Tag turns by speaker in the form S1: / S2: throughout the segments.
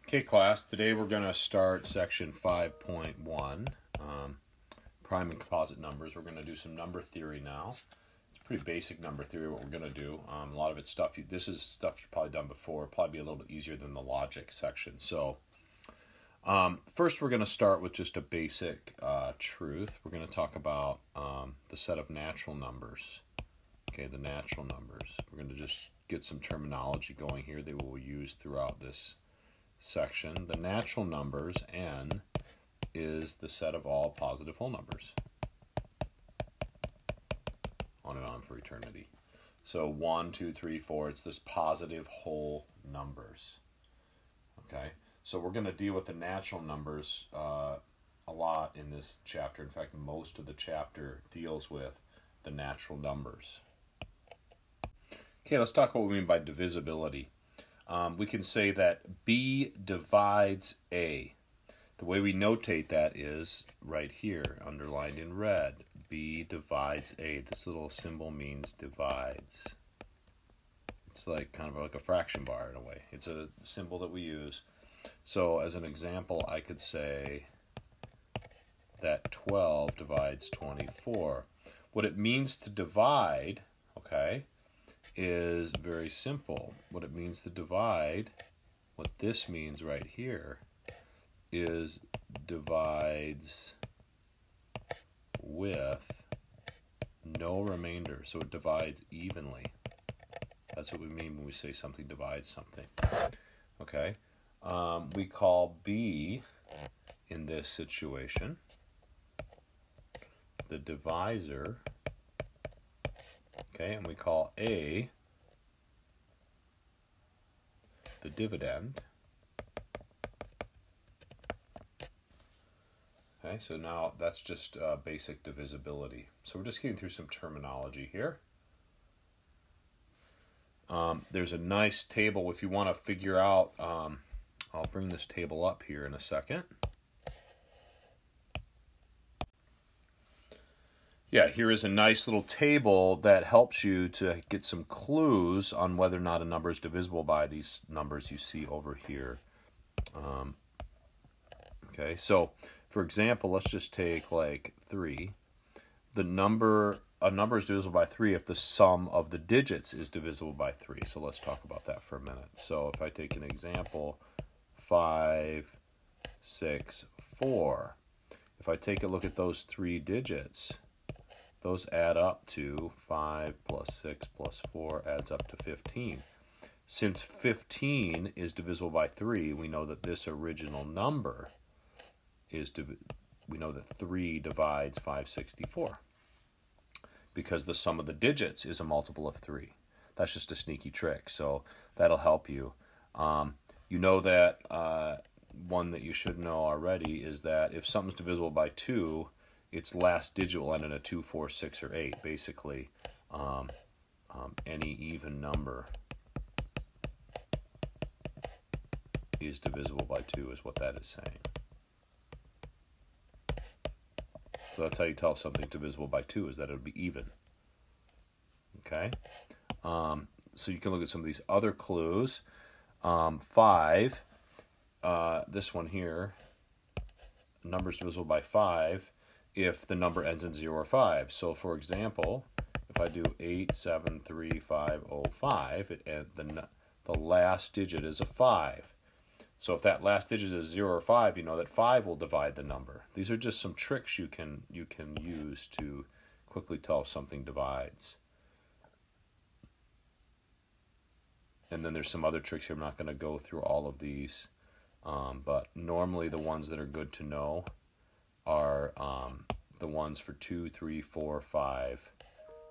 S1: Okay, class, today we're going to start section 5.1, prime and composite numbers. We're going to do some number theory now. It's pretty basic number theory what we're going to do. A lot of it's stuff, this is stuff you've probably done before, probably be a little bit easier than the logic section. So first we're going to start with just a basic truth. We're going to talk about the set of natural numbers. Okay, the natural numbers. We're going to just get some terminology going here that we'll use throughout this section. The natural numbers, n, is the set of all positive whole numbers. On and on for eternity. So 1, 2, 3, 4, it's this positive whole numbers. Okay, so we're going to deal with the natural numbers a lot in this chapter. In fact, most of the chapter deals with the natural numbers. Okay, let's talk what we mean by divisibility. We can say that B divides A. The way we notate that is right here, underlined in red. B divides A. This little symbol means divides. It's like kind of like a fraction bar in a way. It's a symbol that we use. So as an example, I could say that 12 divides 24. What it means to divide, okay, is very simple. What it means to divide, what this means right here, is divides with no remainder. So it divides evenly. That's what we mean when we say something divides something. Okay? We call B, in this situation, the divisor. Okay, and we call A the dividend. Okay, so now that's just basic divisibility. So we're just getting through some terminology here. There's a nice table if you want to figure out, I'll bring this table up here in a second. Yeah, here is a nice little table that helps you to get some clues on whether or not a number is divisible by these numbers you see over here. Okay, so for example, let's just take like 3. A number is divisible by 3 if the sum of the digits is divisible by 3. So let's talk about that for a minute. So if I take an example, 5, 6, 4. If I take a look at those 3 digits, those add up to 5 plus 6 plus 4 adds up to 15. Since 15 is divisible by 3, we know that this original number is, we know that 3 divides 564. Because the sum of the digits is a multiple of 3. That's just a sneaky trick, so that'll help you. You know that one that you should know already is that if something's divisible by 2, its last digit will end in a 2, 4, 6, or 8. Basically, any even number is divisible by 2 is what that is saying. So that's how you tell if something's divisible by 2, is that it would be even. Okay? So you can look at some of these other clues. 5, this one here, number's divisible by 5 if the number ends in 0 or 5. So for example, if I do 8733505, the last digit is a 5. So if that last digit is 0 or 5, you know that 5 will divide the number. These are just some tricks you can use to quickly tell if something divides. And then there's some other tricks here. I'm not going to go through all of these, but normally the ones that are good to know are the ones for 2, 3, 4, 5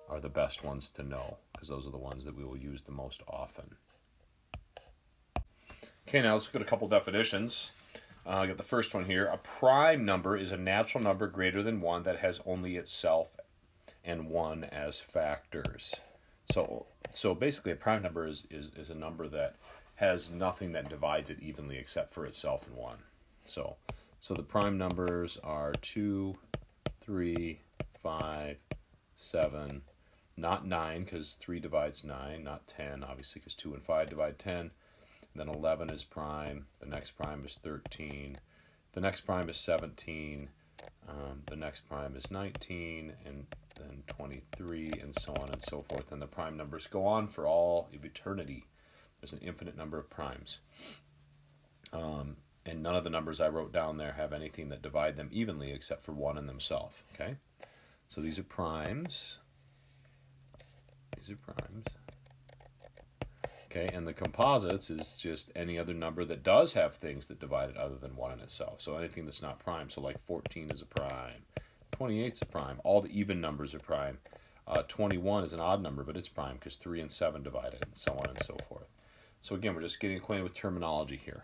S1: are the best ones to know, because those are the ones that we will use the most often. Okay, now let's look at a couple definitions. I got the first one here. A prime number is a natural number greater than 1 that has only itself and 1 as factors. So basically a prime number is a number that has nothing that divides it evenly except for itself and 1. So the prime numbers are 2, 3, 5, 7, not 9 because 3 divides 9, not 10 obviously because 2 and 5 divide 10. Then 11 is prime, the next prime is 13, the next prime is 17, the next prime is 19, and then 23, and so on and so forth. And the prime numbers go on for all of eternity. There's an infinite number of primes. And none of the numbers I wrote down there have anything that divide them evenly except for 1 in themselves. Okay? So these are primes. These are primes. Okay, and the composites is just any other number that does have things that divide it other than 1 in itself. So anything that's not prime. So like 14 is a prime. 28 is a prime. All the even numbers are prime. 21 is an odd number, but it's prime because 3 and 7 divide it, and so on and so forth. So again, we're just getting acquainted with terminology here.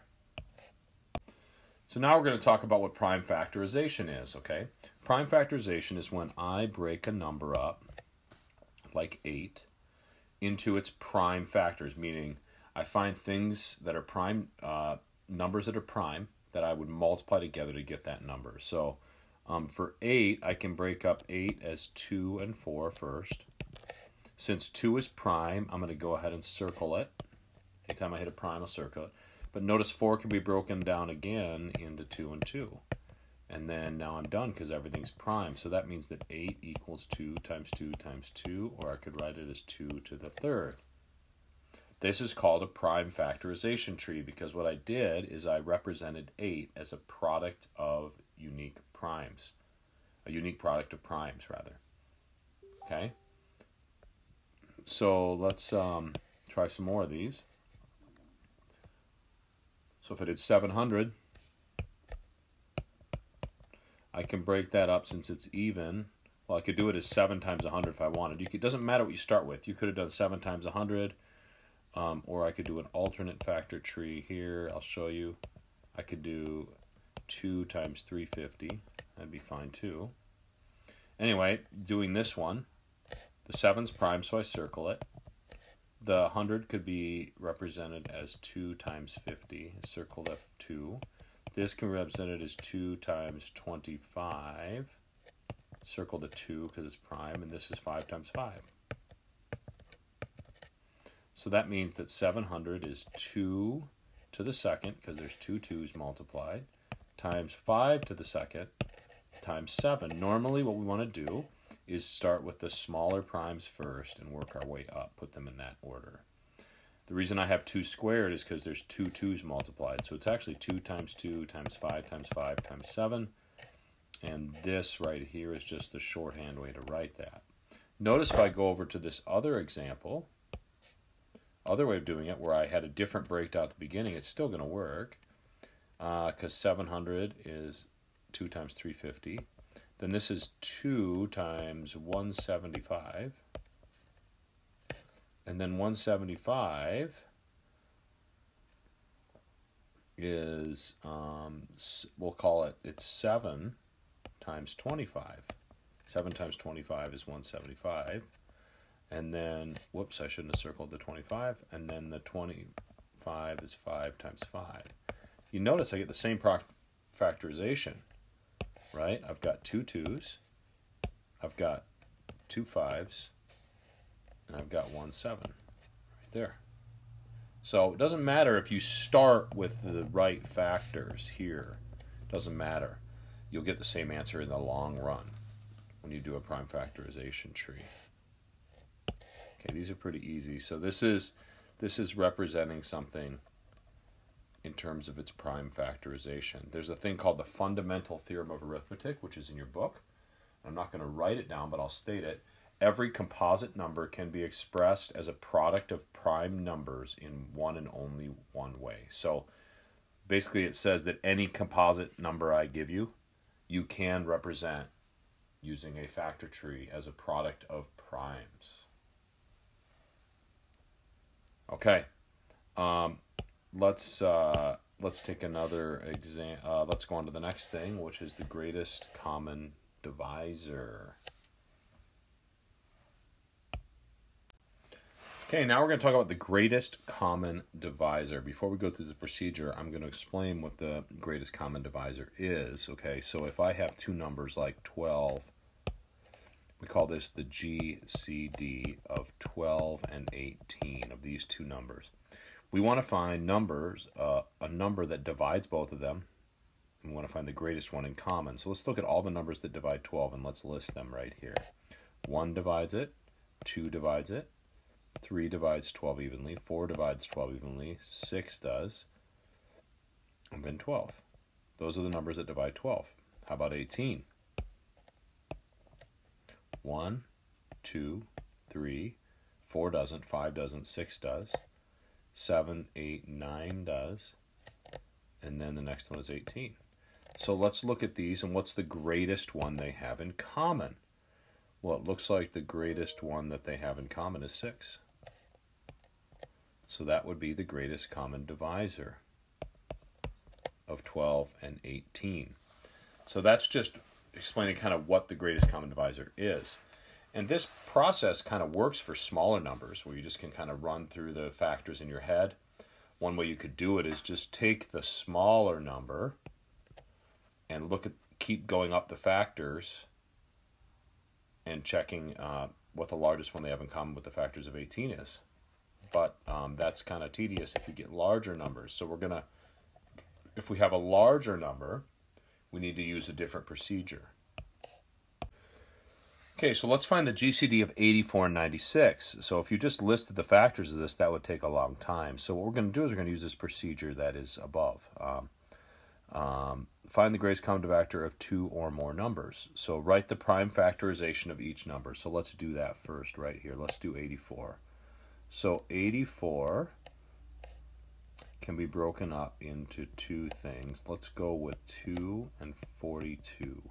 S1: So now we're going to talk about what prime factorization is, okay? Prime factorization is when I break a number up, like 8, into its prime factors, meaning I find things that are prime, numbers that are prime, that I would multiply together to get that number. So for 8, I can break up 8 as 2 and 4 first. Since 2 is prime, I'm going to go ahead and circle it. Anytime I hit a prime, I'll circle it. But notice 4 can be broken down again into 2 and 2. And then now I'm done because everything's prime. So that means that 8 equals 2 times 2 times 2, or I could write it as 2 to the third. This is called a prime factorization tree because what I did is I represented 8 as a product of unique primes. A unique product of primes, rather. Okay? So let's try some more of these. So if I did 700, I can break that up since it's even. Well, I could do it as 7 times 100 if I wanted. It doesn't matter what you start with. You could have done 7 times 100, or I could do an alternate factor tree here. I'll show you. I could do 2 times 350. That'd be fine too. Anyway, doing this one, the 7's prime, so I circle it. The 100 could be represented as 2 times 50. Circle F2. This can be represented as 2 times 25. Circle the 2 because it's prime, and this is 5 times 5. So that means that 700 is 2 to the second, because there's 2 2's multiplied, times 5 to the second, times 7. Normally what we want to do is start with the smaller primes first and work our way up, put them in that order. The reason I have 2 squared is because there's 2 2's multiplied. So it's actually 2 times 2 times 5 times 5 times 7. And this right here is just the shorthand way to write that. Notice if I go over to this other example, other way of doing it, where I had a different breakdown at the beginning, it's still going to work. Because 700 is 2 times 350. Then this is 2 times 175. And then 175 is, we'll call it, it's 7 times 25. 7 times 25 is 175. And then, whoops, I shouldn't have circled the 25. And then the 25 is 5 times 5. You notice I get the same factorization, right? I've got 2 2's, I've got 2 5's, and I've got 1 7 right there. So it doesn't matter if you start with the right factors here. It doesn't matter. You'll get the same answer in the long run when you do a prime factorization tree. Okay, these are pretty easy. So this is representing something in terms of its prime factorization. There's a thing called the fundamental theorem of arithmetic, which is in your book. I'm not going to write it down, but I'll state it. Every composite number can be expressed as a product of prime numbers in one and only one way. So basically it says that any composite number I give you, you can represent using a factor tree as a product of primes. Okay. Let's take another example. Let's go on to the next thing, which is the greatest common divisor. Okay, now we're going to talk about the greatest common divisor. Before we go through the procedure, I'm going to explain what the greatest common divisor is. Okay, so if I have two numbers like 12, we call this the GCD of 12 and 18 of these two numbers. We want to find numbers, a number that divides both of them. We want to find the greatest one in common. So let's look at all the numbers that divide 12 and let's list them right here. 1 divides it, 2 divides it, 3 divides 12 evenly, 4 divides 12 evenly, 6 does, and then 12. Those are the numbers that divide 12. How about 18? 1, 2, 3, 4 doesn't, 5 doesn't, 6 does, 7, 8, 9 does, and then the next one is 18. So let's look at these and what's the greatest one they have in common? Well, it looks like the greatest one that they have in common is 6. So that would be the greatest common divisor of 12 and 18. So that's just explaining kind of what the greatest common divisor is. And this process kind of works for smaller numbers where you just can kind of run through the factors in your head. One way you could do it is just take the smaller number and keep going up the factors and checking what the largest one they have in common with the factors of 18 is. But that's kind of tedious if you get larger numbers. So if we have a larger number, we need to use a different procedure. Okay, so let's find the GCD of 84 and 96. So if you just listed the factors of this, that would take a long time. So what we're going to do is we're going to use this procedure that is above. Find the greatest common divisor of 2 or more numbers. So write the prime factorization of each number. So let's do that first right here. Let's do 84. So 84 can be broken up into two things. Let's go with 2 and 42. And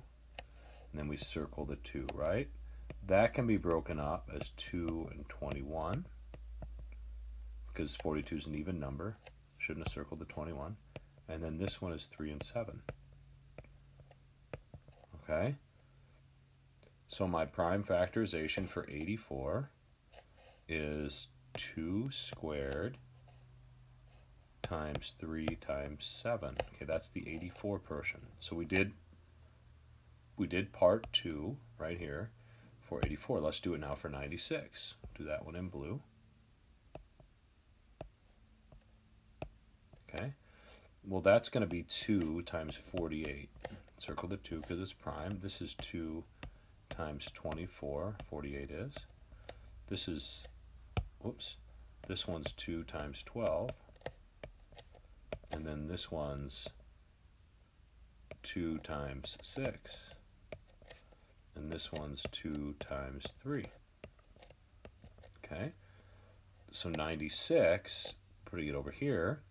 S1: then we circle the 2, right? That can be broken up as 2 and 21 because 42 is an even number. Shouldn't have circled the 21. And then this one is 3 and 7. Okay? So my prime factorization for 84 is 2 squared times 3 times 7. Okay, that's the 84 portion. So we did part 2 right here for 84. Let's do it now for 96. Do that one in blue. Okay. Well, that's going to be 2 times 48. Circle the 2 because it's prime. This is 2 times 24. 48 is. This is, whoops, this one's 2 times 12. And then this one's 2 times 6. And this one's 2 times 3. Okay. So 96, putting it over here,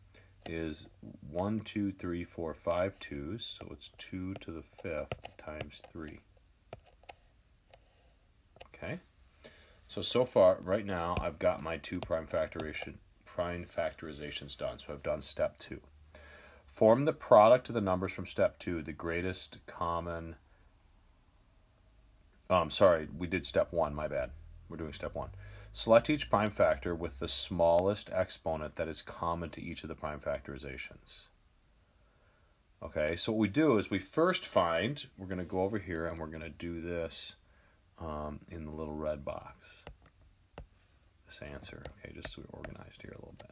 S1: is 1, 2, 3, 4, 5 2's. So it's 2 to the 5th times 3. Okay. So far, right now, I've got my 2 prime factorizations done. So I've done step 2. Form the product of the numbers from step 2, the greatest common... we did step 1, my bad. We're doing step 1. Select each prime factor with the smallest exponent that is common to each of the prime factorizations. Okay, so what we do is we first find, we're going to go over here and we're going to do this in the little red box. This answer, okay, just so we're organized here a little bit.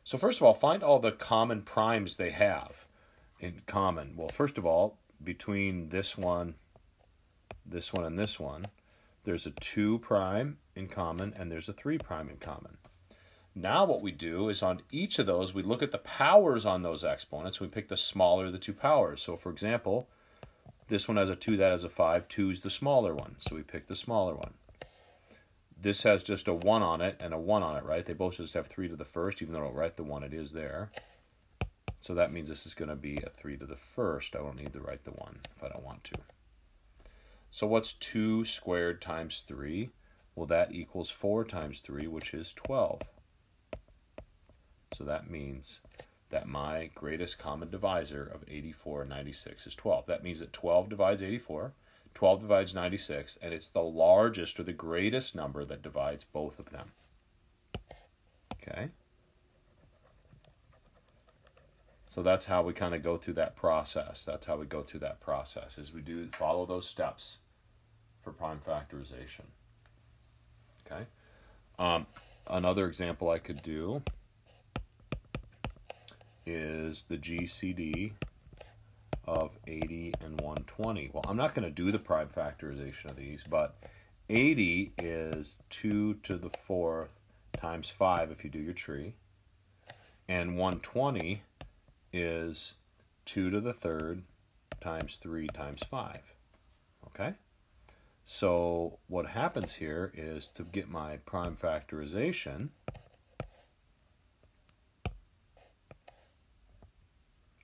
S1: So first of all, find all the common primes they have in common. Well, first of all, between this one, and this one, there's a 2 prime in common and there's a 3 prime in common. Now what we do is on each of those, we look at the powers on those exponents. We pick the smaller of the 2 powers. So for example, this one has a 2, that has a 5. 2 is the smaller one, so we pick the smaller one. This has just a 1 on it and a 1 on it, right? They both just have 3 to the first, even though I don't write the 1, it is there. So that means this is going to be a 3 to the first. I don't need to write the 1 if I don't want to. So what's 2 squared times 3? Well, that equals 4 times 3, which is 12. So that means that my greatest common divisor of 84 and 96 is 12. That means that 12 divides 84, 12 divides 96, and it's the largest or the greatest number that divides both of them. Okay? So that's how we kind of go through that process. That's how we go through that process, is we do follow those steps for prime factorization. Okay? Another example I could do is the GCD of 80 and 120? Well, I'm not going to do the prime factorization of these, but 80 is 2 to the 4th times 5 if you do your tree. And 120 is 2 to the 3rd times 3 times 5. Okay? So what happens here is, to get my prime factorization,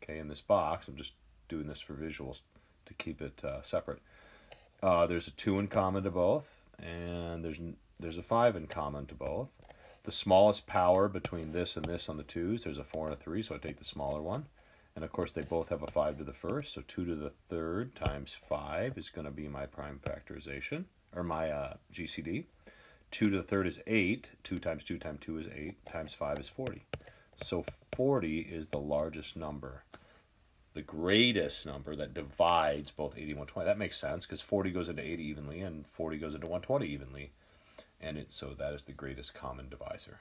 S1: okay, in this box, I'm just doing this for visuals to keep it separate. There's a 2 in common to both, and there's a 5 in common to both. The smallest power between this and this on the 2's, there's a 4 and a 3, so I take the smaller one. And of course they both have a 5 to the 1st, so 2 to the 3rd times 5 is going to be my prime factorization, or my GCD. 2 to the 3rd is 8, 2 times 2 times 2 is 8, times 5 is 40. So 40 is the largest number, the greatest number that divides both 80 and 120. That makes sense, because 40 goes into 80 evenly, and 40 goes into 120 evenly. And so that is the greatest common divisor.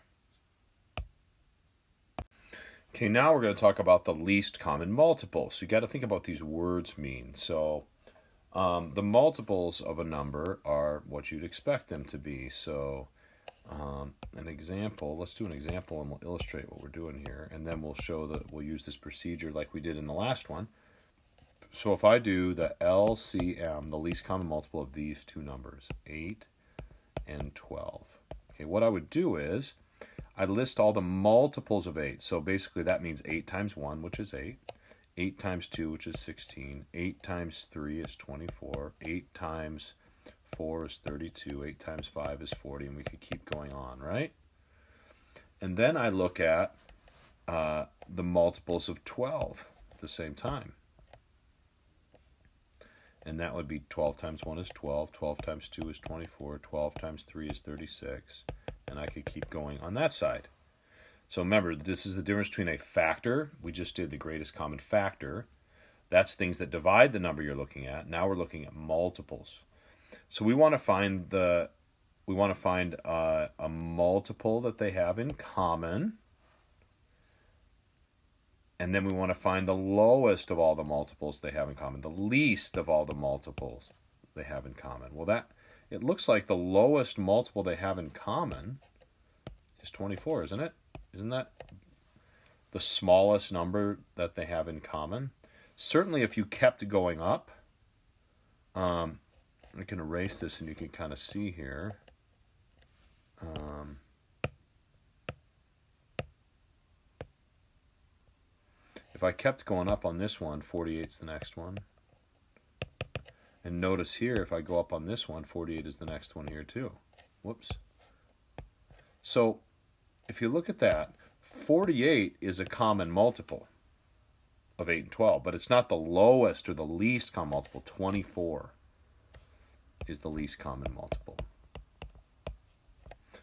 S1: Okay, now we're going to talk about the least common multiple. So you got to think about what these words mean. So the multiples of a number are what you'd expect them to be. So an example, let's do an example and we'll illustrate what we're doing here. And then we'll show that we'll use this procedure like we did in the last one. So if I do the LCM, the least common multiple of these two numbers, 8 and 12. Okay, what I would do is I list all the multiples of 8. So basically that means 8 times 1, which is 8. 8 times 2, which is 16. 8 times 3 is 24. 8 times 4 is 32. 8 times 5 is 40. And we could keep going on, right? And then I look at the multiples of 12 at the same time. And that would be 12 times 1 is 12. 12 times 2 is 24. 12 times 3 is 36. And I could keep going on that side. So remember, this is the difference between a factor. We just did the greatest common factor. That's things that divide the number you're looking at. Now we're looking at multiples. So we want to find a multiple that they have in common. And then we want to find the lowest of all the multiples they have in common, the least of all the multiples they have in common. Well, it looks like the lowest multiple they have in common is 24, isn't it? Isn't that the smallest number that they have in common? Certainly if you kept going up, I can erase this and you can kind of see here. If I kept going up on this one, 48 is the next one. And notice here, if I go up on this one, 48 is the next one here too. Whoops. So if you look at that, 48 is a common multiple of 8 and 12, but it's not the lowest or the least common multiple. 24 is the least common multiple.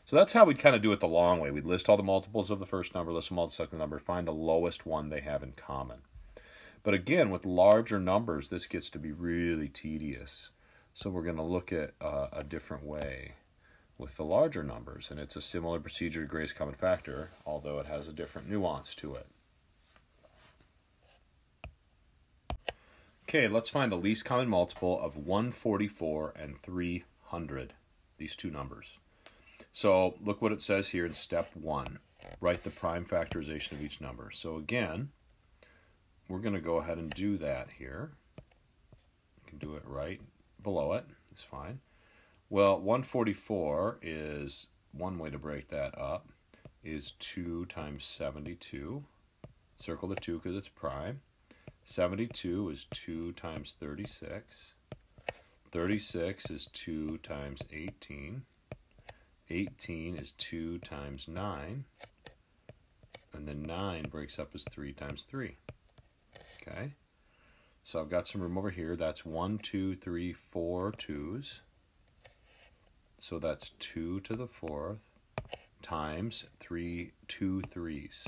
S1: So that's how we'd kind of do it the long way. We'd list all the multiples of the first number, list them all the second number, find the lowest one they have in common. But again, with larger numbers, this gets to be really tedious. So we're going to look at a different way with the larger numbers. And it's a similar procedure to greatest common factor, although it has a different nuance to it. Okay, let's find the least common multiple of 144 and 300, these two numbers. So look what it says here in step 1. Write the prime factorization of each number. So again, we're going to go ahead and do that here. You can do it right below it. It's fine. Well, 144 is, one way to break that up, is 2 times 72. Circle the 2 because it's prime. 72 is 2 times 36. 36 is 2 times 18. 18 is 2 times 9. And then 9 breaks up as 3 times 3. Okay, so I've got some room over here. That's 1, 2, 3, 4 2's. So that's 2 to the 4th times 2 3's.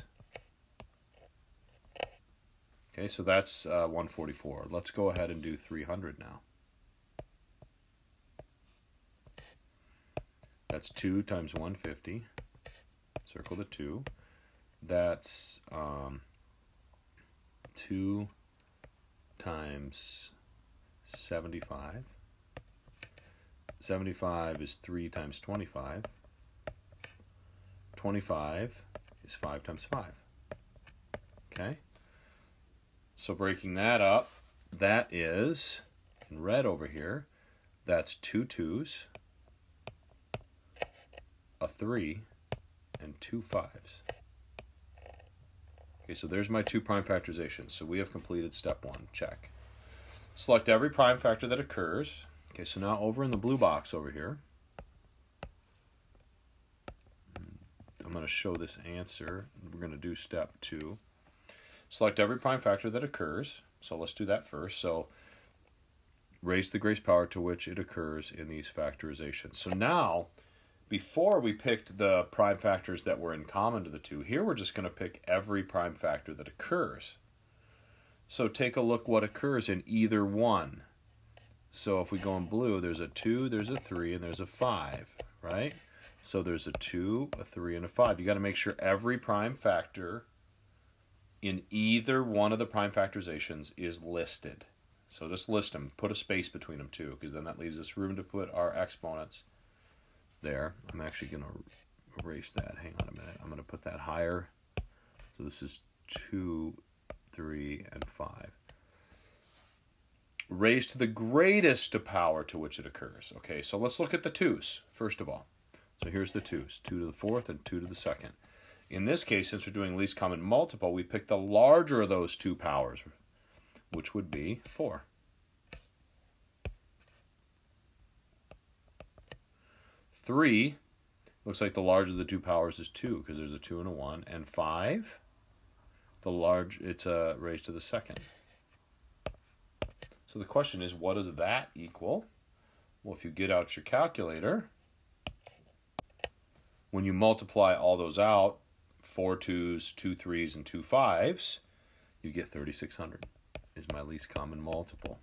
S1: Okay, so that's 144. Let's go ahead and do 300 now. That's 2 times 150. Circle the 2. That's 2 times 75. 75 is 3 times 25. 25 is 5 times 5. Okay? So breaking that up, that is, in red over here, that's 2 2s, a 3, and 2 5s. Okay, so there's my 2 prime factorizations. So we have completed step 1. Check. Select every prime factor that occurs. Okay, so now over in the blue box over here, I'm going to show this answer. We're going to do step 2. Select every prime factor that occurs. So let's do that first. So raise the greatest power to which it occurs in these factorizations. So now, before we picked the prime factors that were in common to the 2, here we're just going to pick every prime factor that occurs. So take a look what occurs in either one. So if we go in blue, there's a 2, there's a 3, and there's a 5, right? So there's a 2, a 3, and a 5. You got to make sure every prime factor in either one of the prime factorizations is listed. So just list them. Put a space between them too, because then that leaves us room to put our exponents there. I'm actually going to erase that. Hang on a minute. I'm going to put that higher. So this is 2, 3, and 5. Raised to the greatest power to which it occurs. Okay, so let's look at the 2's, first of all. So here's the 2's, 2 to the 4th and 2 to the 2nd. In this case, since we're doing least common multiple, we pick the larger of those 2 powers, which would be 4. 3, looks like the larger of the 2 powers is 2, because there's a 2 and a 1. And 5, it's raised to the 2nd. So the question is, what does that equal? Well, if you get out your calculator, when you multiply all those out, 4 2's, 2 3's, and 2 5's, you get 3,600 is my least common multiple.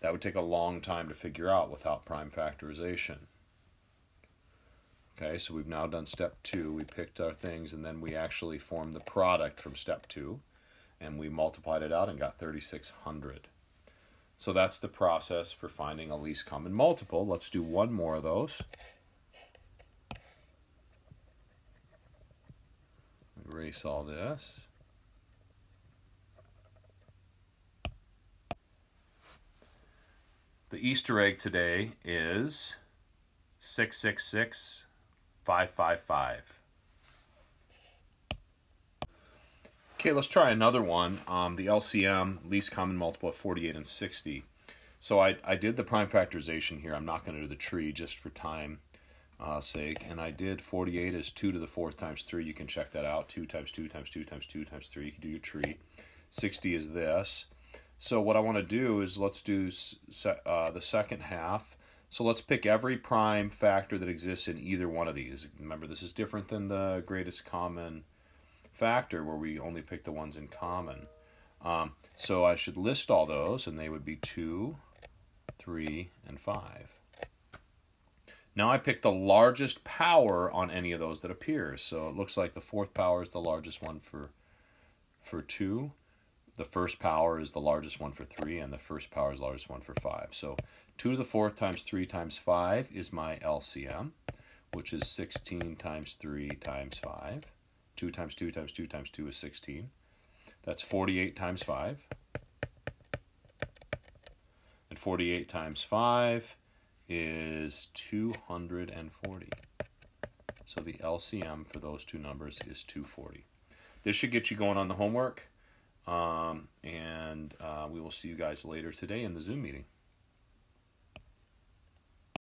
S1: That would take a long time to figure out without prime factorization. Okay, so we've now done step 2. We picked our things, and then we actually formed the product from step 2. And we multiplied it out and got 3,600. So that's the process for finding a least common multiple. Let's do one more of those. Erase all this. The Easter egg today is 666 555. Okay, let's try another one. The LCM, least common multiple of 48 and 60. So I did the prime factorization here. I'm not going to do the tree just for time sake. And I did 48 as 2 to the 4th times 3. You can check that out. 2 times 2 times 2 times 2 times 3. You can do your tree. 60 is this. So what I want to do is let's do the second half. So let's pick every prime factor that exists in either one of these. Remember, this is different than the greatest common factor where we only pick the ones in common. So I should list all those, and they would be 2, 3, and 5. Now I pick the largest power on any of those that appears. So it looks like the 4th power is the largest one for 2. The 1st power is the largest one for 3, and the 1st power is the largest one for 5. So 2 to the 4th times 3 times 5 is my LCM, which is 16 times 3 times 5. 2 times 2 times 2 times 2 is 16. That's 48 times 5. And 48 times 5 is 240. So the LCM for those two numbers is 240. This should get you going on the homework. And we will see you guys later today in the Zoom meeting.